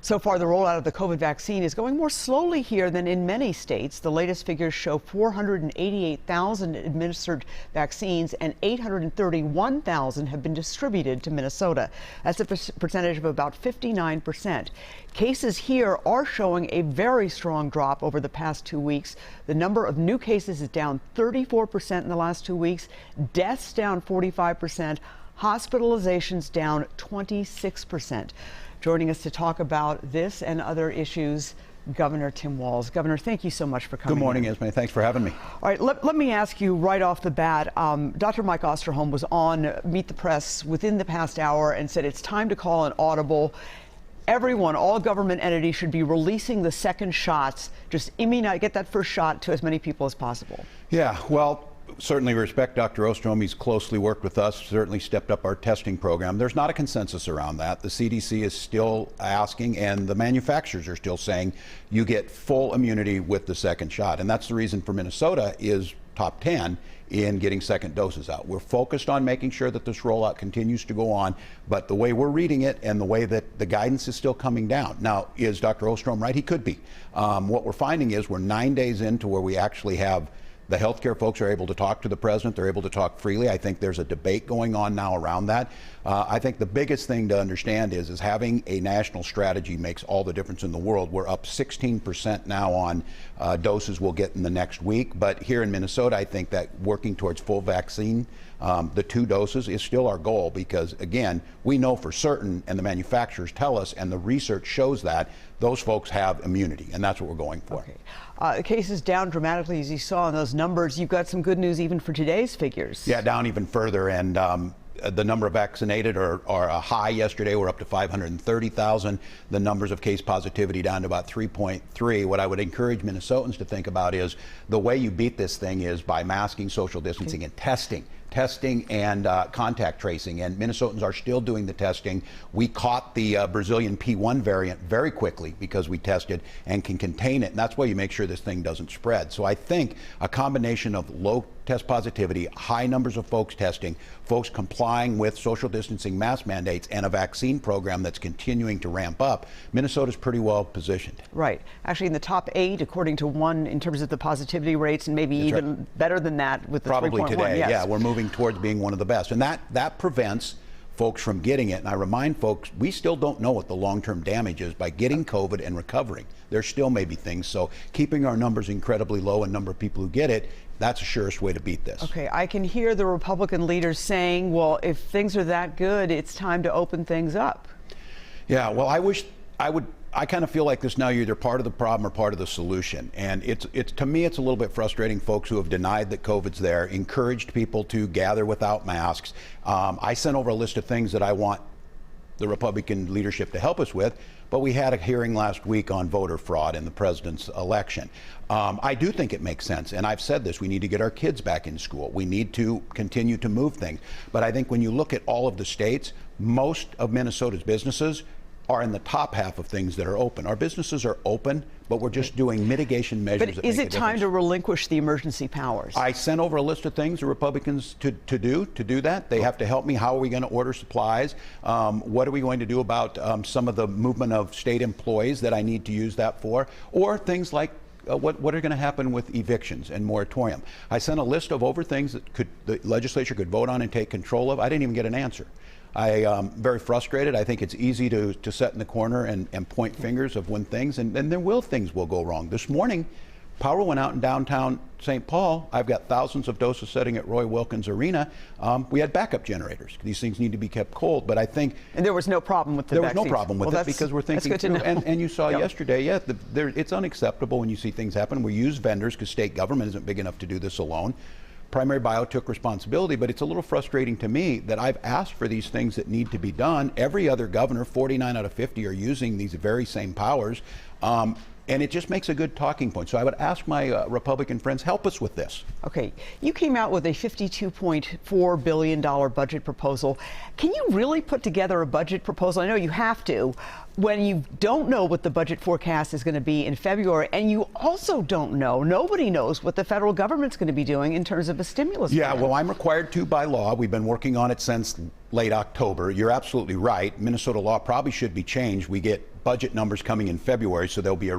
So far, the rollout of the COVID vaccine is going more slowly here than in many states. The latest figures show 488,000 administered vaccines and 831,000 have been distributed to Minnesota. That's a percentage of about 59%. Cases here are showing a very strong drop over the past 2 weeks. The number of new cases is down 34% in the last 2 weeks, deaths down 45%, hospitalizations down 26%. Joining us to talk about this and other issues, Governor Tim Walz. Governor, thank you so much for coming. Good morning, in. Esme. Thanks for having me. All right, let me ask you right off the bat. Dr. Mike Osterholm was on Meet the Press within the past hour and said it's time to call an audible. Everyone, all government entities should be releasing the second shots. Just immunize, get that first shot to as many people as possible. Yeah, well, certainly respect Dr. Osterholm. He's closely worked with us, certainly stepped up our testing program. There's not a consensus around that. The CDC is still asking, and the manufacturers are still saying you get full immunity with the second shot. And that's the reason for Minnesota is top 10 in getting second doses out. We're focused on making sure that this rollout continues to go on, but the way we're reading it and the way that the guidance is still coming down. Now, is Dr. Osterholm right? He could be. What we're finding is we're 9 days into where we actually have the healthcare folks are able to talk to the president. They're able to talk freely. I think there's a debate going on now around that. I think the biggest thing to understand is having a national strategy makes all the difference in the world. We're up 16% now on doses we'll get in the next week. But here in Minnesota, I think that working towards full vaccine, the 2 doses is still our goal because, again, we know for certain, and the manufacturers tell us, and the research shows that, those folks have immunity, and that's what we're going for. Okay. The cases down dramatically, as you saw in those numbers. You've got some good news even for today's figures. Yeah, down even further, and the number of vaccinated are high. Yesterday we're up to 530,000. The numbers of case positivity down to about 3.3. What I would encourage Minnesotans to think about is the way you beat this thing is by masking, social distancing, and testing and contact tracing, and Minnesotans are still doing the testing. We caught the Brazilian P1 variant very quickly because we tested and can contain it, and that's why you make sure this thing doesn't spread. So I think a combination of low test positivity, high numbers of folks testing, folks complying with social distancing mask mandates, and a vaccine program that's continuing to ramp up, Minnesota's pretty well positioned. Right. Actually, in the top 8, according to one, in terms of the positivity rates, and maybe that's even right. Better than that with the probably 3.1. Today. Yes. Yeah, we're moving towards being one of the best, and that prevents folks from getting it. And I remind folks, we still don't know what the long-term damage is by getting COVID and recovering. There still may be things, so keeping our numbers incredibly low and number of people who get it, that's the surest way to beat this. Okay, I can hear the Republican leaders saying, well, if things are that good, it's time to open things up. Yeah, well, I kind of feel like this now, you're either part of the problem or part of the solution. And it's to me, it's a little bit frustrating, folks who have denied that COVID's there, encouraged people to gather without masks. I sent over a list of things that I want the Republican leadership to help us with, but we had a hearing last week on voter fraud in the president's election. I do think it makes sense, and I've said this, we need to get our kids back in school. We need to continue to move things. But I think when you look at all of the states, most of Minnesota's businesses are in the top half of things that are open. Our businesses are open, but we're just doing mitigation measures. But is it time to relinquish the emergency powers? I sent over a list of things the Republicans to do that. They have to help me. How are we going to order supplies? What are we going to do about some of the movement of state employees that I need to use that for? Or things like what are going to happen with evictions and moratorium? I sent a list of over things that the legislature could vote on and take control of. I didn't even get an answer. I'm very frustrated. I think it's easy to sit in the corner and point fingers of when things, and things will go wrong. This morning, power went out in downtown St. Paul. I've got thousands of doses sitting at Roy Wilkins Arena. We had backup generators. These things need to be kept cold, but I think... And there was no problem with the vaccines? There was no problem with it because we're thinking through. And you saw yesterday, it's unacceptable when you see things happen. We use vendors because state government isn't big enough to do this alone. Primary Bio took responsibility, but it's a little frustrating to me that I've asked for these things that need to be done. Every other governor, 49 out of 50, are using these very same powers. And it just makes a good talking point. So I would ask my Republican friends, help us with this. Okay. You came out with a $52.4 billion budget proposal. Can you really put together a budget proposal? I know you have to, when you don't know what the budget forecast is going to be in February, and you also don't know, nobody knows what the federal government's going to be doing in terms of a stimulus plan. Yeah, well, I'm required to by law. We've been working on it since late October. You're absolutely right. Minnesota law probably should be changed. We get budget numbers coming in February, so there'll be a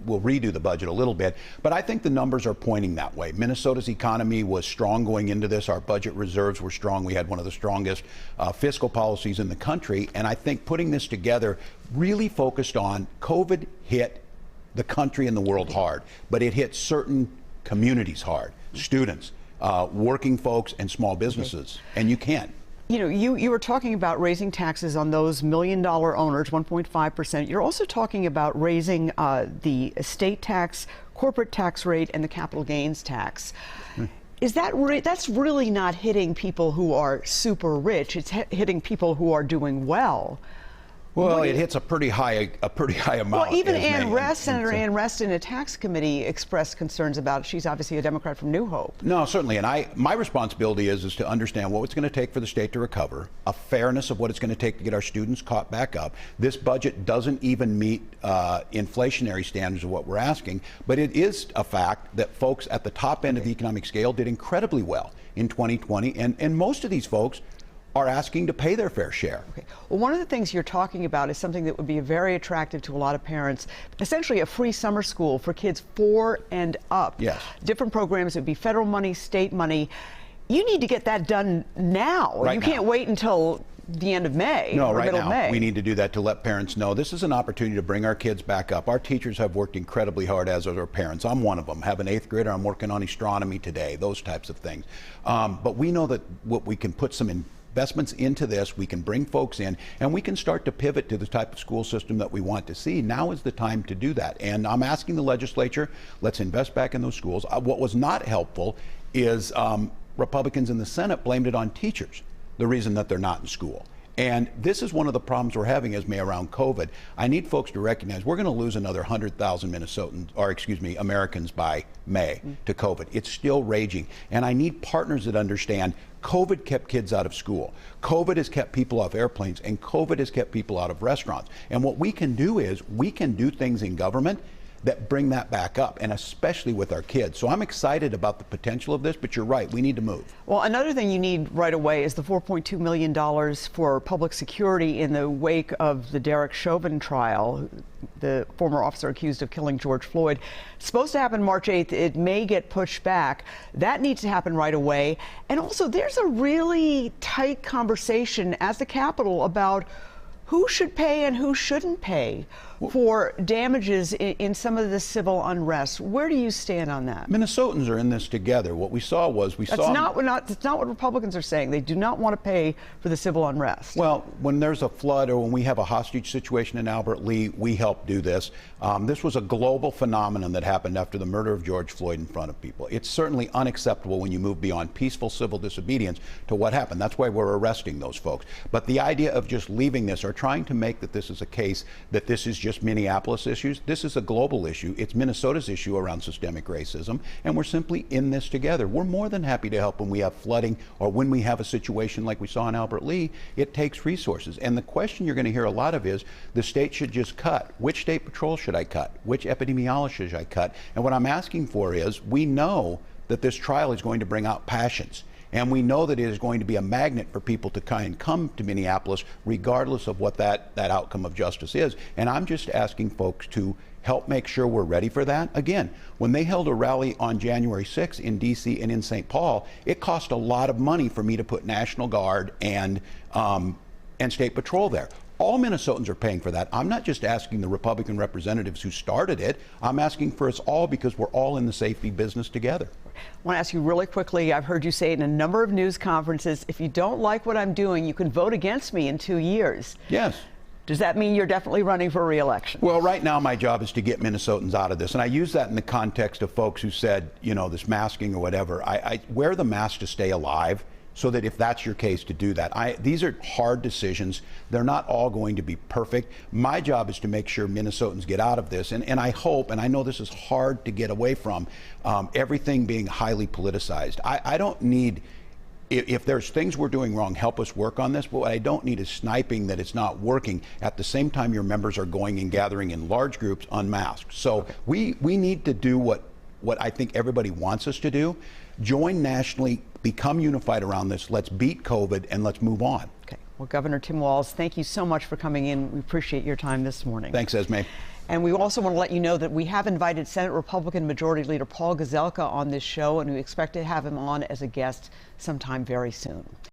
we'll redo the budget a little bit, but I think the numbers are pointing that way. Minnesota's economy was strong going into this. Our budget reserves were strong. We had one of the strongest fiscal policies in the country, and I think putting this together really focused on COVID hit the country and the world hard, but it hit certain communities hard, students, working folks, and small businesses, and you can't. You know, you were talking about raising taxes on those $1 million owners, 1.5%. You're also talking about raising the estate tax, corporate tax rate, and the capital gains tax. Is that that's really not hitting people who are super rich? It's hitting people who are doing well. Well, it hits a pretty high amount. Well, even Senator Ann Rest in a tax committee expressed concerns about it. She's obviously a Democrat from New Hope. No, certainly, and my responsibility is to understand what it's going to take for the state to recover, a fairness of what it's going to take to get our students caught back up. This budget doesn't even meet inflationary standards of what we're asking, but it is a fact that folks at the top end of the economic scale did incredibly well in 2020, and most of these folks are asking to pay their fair share. Okay. Well, one of the things you're talking about is something that would be very attractive to a lot of parents, essentially a free summer school for kids 4 and up. Yes. Different programs, it would be federal money, state money. You need to get that done now. Right you now. Can't wait until the end of May No, or right middle of now May. we need to do that to let parents know this is an opportunity to bring our kids back up. Our teachers have worked incredibly hard, as are our parents. I'm one of them. Have an 8th grader. I'm working on astronomy today, those types of things. But we know that what we can put some investments into this, we can bring folks in, and we can start to pivot to the type of school system that we want to see. Now is the time to do that. And I'm asking the legislature, let's invest back in those schools. What was not helpful is Republicans in the Senate blamed it on teachers, the reason that they're not in school. And this is one of the problems we're having, Esme, around COVID. I need folks to recognize we're going to lose another 100,000 Americans by May to COVID. It's still raging. And I need partners that understand COVID kept kids out of school. COVID has kept people off airplanes, and COVID has kept people out of restaurants. And what we can do is we can do things in government that bring that back up, and especially with our kids. So I'm excited about the potential of this, but you're right, we need to move. Well, another thing you need right away is the $4.2 million for public security in the wake of the Derek Chauvin trial, the former officer accused of killing George Floyd. It's supposed to happen March 8th. It may get pushed back. That needs to happen right away. And also, there's a really tight conversation at the Capitol about who should pay and who shouldn't pay for damages in some of the civil unrest. Where do you stand on that? Minnesotans are in this together. What we saw was That's not what Republicans are saying. They do not want to pay for the civil unrest. Well, when there's a flood or when we have a hostage situation in Albert Lee, we help do this. This was a global phenomenon that happened after the murder of George Floyd in front of people. It's certainly unacceptable when you move beyond peaceful civil disobedience to what happened. That's why we're arresting those folks. But the idea of just leaving this or trying to make that this is a case that this is just Minneapolis issues, this is a global issue. It's Minnesota's issue around systemic racism, and we're simply in this together. We're more than happy to help when we have flooding or when we have a situation like we saw in Albert Lee. It takes resources. And the question you're going to hear a lot of is, the state should just cut. Which state patrol should I cut? Which epidemiologist should I cut? And what I'm asking for is, we know that this trial is going to bring out passions. And we know that it is going to be a magnet for people to come to Minneapolis, regardless of what that outcome of justice is. And I'm just asking folks to help make sure we're ready for that. Again, when they held a rally on January 6th in D.C. and in St. Paul, it cost a lot of money for me to put National Guard and State Patrol there. All Minnesotans are paying for that. I'm not just asking the Republican representatives who started it. I'm asking for us all, because we're all in the safety business together. I want to ask you really quickly, I've heard you say in a number of news conferences, if you don't like what I'm doing, you can vote against me in 2 years. Yes. Does that mean you're definitely running for re-election? Well, right now my job is to get Minnesotans out of this. And I use that in the context of folks who said, you know, this masking or whatever. I wear the mask to stay alive, so that if that's your case, to do that. These are hard decisions. They're not all going to be perfect. My job is to make sure Minnesotans get out of this. And I hope, and I know this is hard to get away from, everything being highly politicized. I don't need, if there's things we're doing wrong, help us work on this. But what I don't need is sniping that it's not working at the same time your members are going and gathering in large groups unmasked. So we need to do what I think everybody wants us to do. Join nationally, become unified around this. Let's beat COVID and let's move on. Okay. Well, Governor Tim Walz, thank you so much for coming in. We appreciate your time this morning. Thanks, Esme. And we also want to let you know that we have invited Senate Republican Majority Leader Paul Gazelka on this show, and we expect to have him on as a guest sometime very soon.